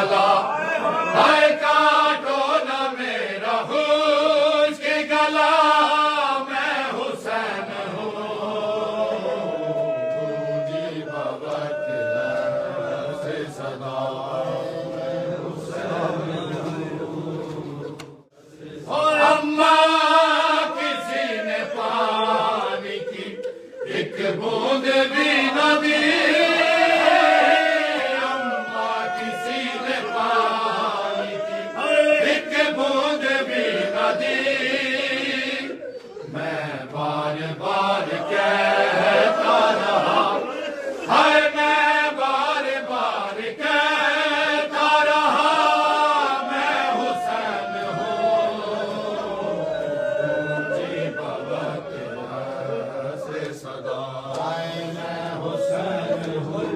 गला, हाय काटो न मेरा हुस्न गला, मैं हुसैन हूँ। गूंजी भगत से सदा, मैं हुसैन हूँ। और अम्मा किसी ने पानी की एक बूंद भी न दी, अम्मा किसी ने पानी की एक बूंद भी न दी। मैं बार बार कहता रहा, हाय मैं बार बार कहता रहा, मैं हुसैन हूँ। जी भगत से सदा, मैं हुसैन हूँ।